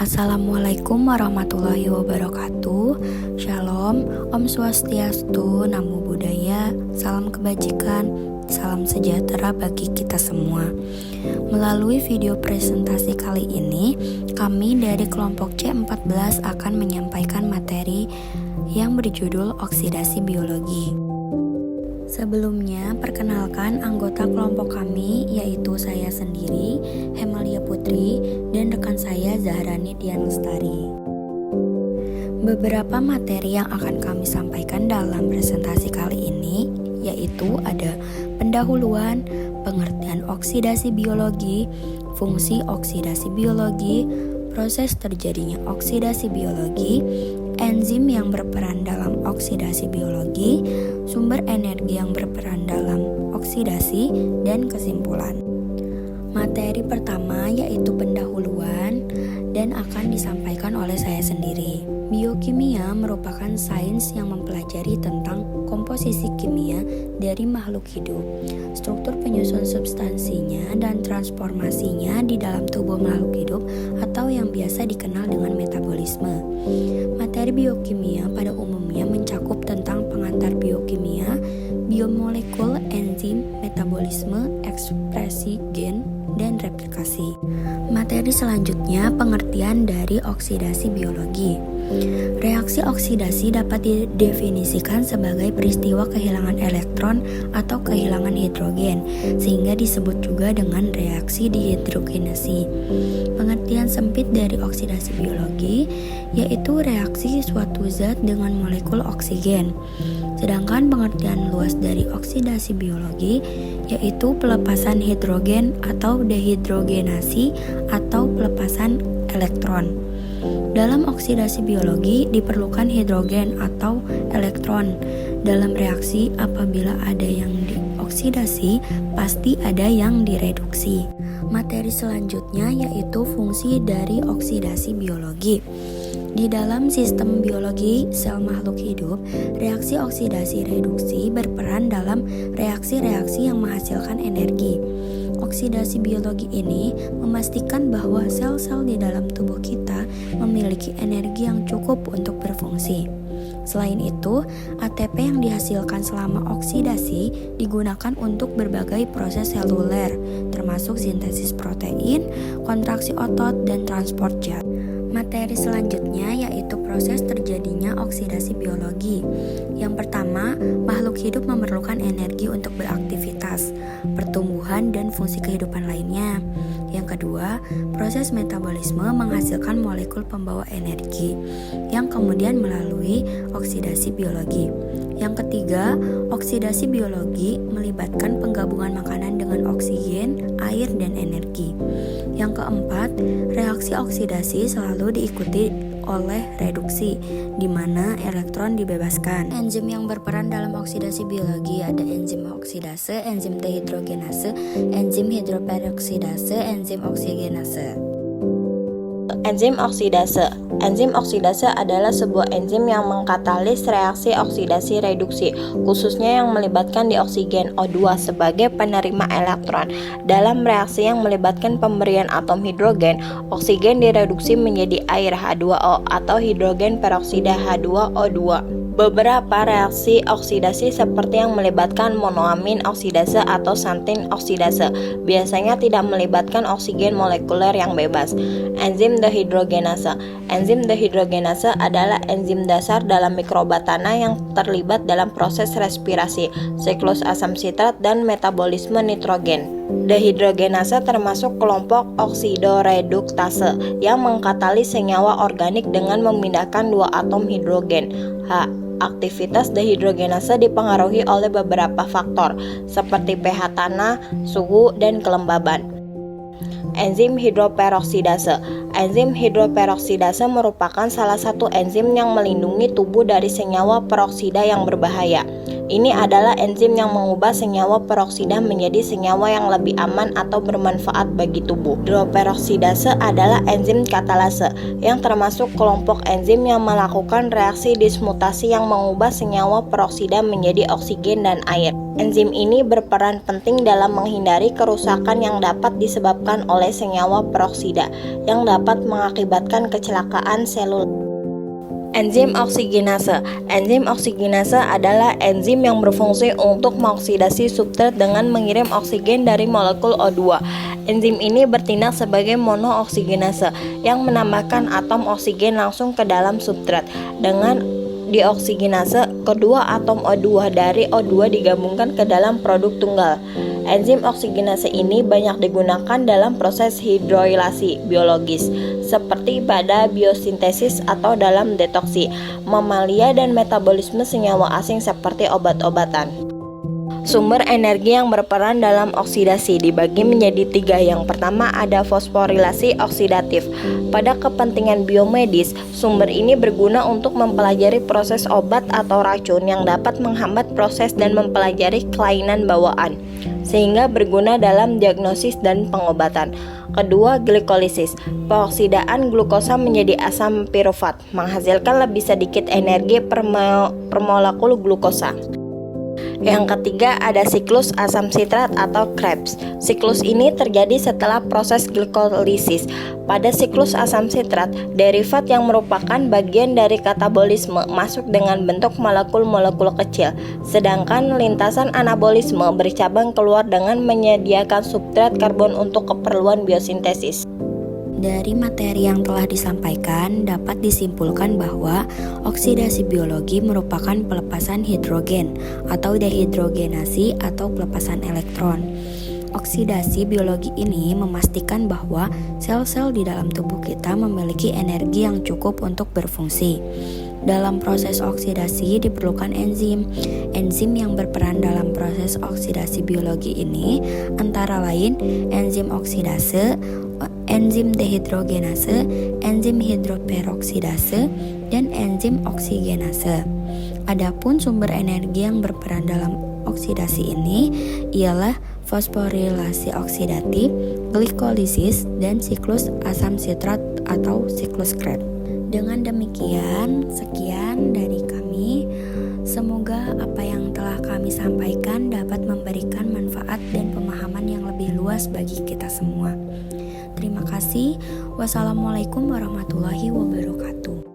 Assalamualaikum warahmatullahi wabarakatuh. Shalom, Om Swastiastu, Namo Buddhaya, salam kebajikan, salam sejahtera bagi kita semua. Melalui video presentasi kali ini, kami dari kelompok C14 akan menyampaikan materi yang berjudul oksidasi biologi. Sebelumnya, perkenalkan anggota kelompok kami, yaitu saya sendiri, Hemalia Putri, dan rekan saya Zahrani Dian Lestari. Beberapa materi yang akan kami sampaikan dalam presentasi kali ini, yaitu ada pendahuluan, pengertian oksidasi biologi, fungsi oksidasi biologi, proses terjadinya oksidasi biologi, enzim yang berperan dalam oksidasi biologi, sumber energi yang berperan dalam oksidasi, dan kesimpulan. Materi pertama yaitu pendahuluan dan akan disampaikan oleh saya sendiri. Biokimia merupakan sains yang mempelajari tentang komposisi kimia dari makhluk hidup, struktur penyusun substansinya dan transformasinya di dalam tubuh makhluk hidup atau yang biasa dikenal dengan metabolisme. Materi biokimia pada umumnya mencakup tentang pengantar biokimia, biomolekul, enzim, metabolisme, ekspresi gen, dan replikasi. Materi selanjutnya pengertian dari oksidasi biologi. Reaksi oksidasi dapat didefinisikan sebagai peristiwa kehilangan elektron atau kehilangan hidrogen, sehingga disebut juga dengan reaksi dihidrogenasi. Pengertian sempit dari oksidasi biologi yaitu reaksi suatu zat dengan molekul oksigen. Sedangkan pengertian luas dari oksidasi biologi yaitu pelepasan hidrogen atau dehidrogenasi atau pelepasan elektron. Dalam oksidasi biologi diperlukan hidrogen atau elektron. Dalam reaksi apabila ada yang dioksidasi, pasti ada yang direduksi. Materi selanjutnya yaitu fungsi dari oksidasi biologi. Di dalam sistem biologi sel makhluk hidup, reaksi oksidasi reduksi berperan dalam reaksi-reaksi yang menghasilkan energi. Oksidasi biologi ini memastikan bahwa sel-sel di dalam tubuh kita memiliki energi yang cukup untuk berfungsi. Selain itu, ATP yang dihasilkan selama oksidasi digunakan untuk berbagai proses seluler, termasuk sintesis protein, kontraksi otot, dan transport zat. Materi selanjutnya yaitu proses terjadinya oksidasi biologi. Yang pertama, makhluk hidup memerlukan energi untuk beraktivitas, pertumbuhan, dan fungsi kehidupan lainnya. Yang kedua, proses metabolisme menghasilkan molekul pembawa energi yang kemudian melalui oksidasi biologi. Yang ketiga, oksidasi biologi melibatkan penggabungan makanan dengan oksigen, air, dan energi. Yang keempat, reaksi oksidasi selalu diikuti oleh reduksi, di mana elektron dibebaskan. Enzim yang berperan dalam oksidasi biologi ada enzim oksidase, enzim dehidrogenase, enzim hidroperoksidase, enzim oksigenase. Enzim oksidase. Enzim oksidase adalah sebuah enzim yang mengkatalis reaksi oksidasi reduksi, khususnya yang melibatkan dioksigen O2 sebagai penerima elektron. Dalam reaksi yang melibatkan pemberian atom hidrogen, oksigen direduksi menjadi air H2O atau hidrogen peroksida H2O2. Beberapa reaksi oksidasi seperti yang melibatkan monoamin oksidase atau santin oksidase biasanya tidak melibatkan oksigen molekuler yang bebas. Enzim dehidrogenase. Enzim dehidrogenase adalah enzim dasar dalam mikroba tanah yang terlibat dalam proses respirasi, siklus asam sitrat, dan metabolisme nitrogen. Dehidrogenase termasuk kelompok oksidoreduktase yang mengkatalis senyawa organik dengan memindahkan dua atom hidrogen. Aktivitas dehidrogenase dipengaruhi oleh beberapa faktor seperti pH tanah, suhu, dan kelembaban. Enzim hidroperoksidase. Enzim hidroperoksidase merupakan salah satu enzim yang melindungi tubuh dari senyawa peroksida yang berbahaya. Ini adalah enzim yang mengubah senyawa peroksida menjadi senyawa yang lebih aman atau bermanfaat bagi tubuh. Hidroperoksidase adalah enzim katalase yang termasuk kelompok enzim yang melakukan reaksi dismutasi yang mengubah senyawa peroksida menjadi oksigen dan air. Enzim ini berperan penting dalam menghindari kerusakan yang dapat disebabkan oleh senyawa peroksida yang dapat mengakibatkan kecelakaan selul. Enzim oksigenase. Enzim oksigenase adalah enzim yang berfungsi untuk mengoksidasi substrat dengan mengirim oksigen dari molekul O2. Enzim ini bertindak sebagai monooksigenase yang menambahkan atom oksigen langsung ke dalam substrat. Dengan dioksigenase, kedua atom O2 dari O2 digabungkan ke dalam produk tunggal. Enzim oksigenase ini banyak digunakan dalam proses hidrolasi biologis, seperti pada biosintesis atau dalam detoksi, mamalia dan metabolisme senyawa asing seperti obat-obatan. Sumber energi yang berperan dalam oksidasi dibagi menjadi 3. Yang pertama ada fosforilasi oksidatif. Pada kepentingan biomedis, sumber ini berguna untuk mempelajari proses obat atau racun yang dapat menghambat proses dan mempelajari kelainan bawaan, sehingga berguna dalam diagnosis dan pengobatan. Kedua, glikolisis. Pengoksidaan glukosa menjadi asam pirufat menghasilkan lebih sedikit energi per molekul glukosa. Yang ketiga ada siklus asam sitrat atau Krebs. Siklus ini terjadi setelah proses glikolisis. Pada siklus asam sitrat, derivat yang merupakan bagian dari katabolisme masuk dengan bentuk molekul-molekul kecil, sedangkan lintasan anabolisme bercabang keluar dengan menyediakan substrat karbon untuk keperluan biosintesis. Dari materi yang telah disampaikan, dapat disimpulkan bahwa oksidasi biologi merupakan pelepasan hidrogen atau dehidrogenasi atau pelepasan elektron. Oksidasi biologi ini memastikan bahwa sel-sel di dalam tubuh kita memiliki energi yang cukup untuk berfungsi. Dalam proses oksidasi diperlukan enzim. Enzim yang berperan dalam proses oksidasi biologi ini antara lain enzim oksidase, enzim dehidrogenase, enzim hidroperoksidase, dan enzim oksigenase. Adapun sumber energi yang berperan dalam oksidasi ini ialah fosforilasi oksidatif, glikolisis, dan siklus asam sitrat atau siklus Krebs. Dengan demikian, sekian dari kami. Semoga apa yang telah kami sampaikan dapat memberikan manfaat dan pemahaman yang lebih luas bagi kita semua. Terima kasih. Wassalamualaikum warahmatullahi wabarakatuh.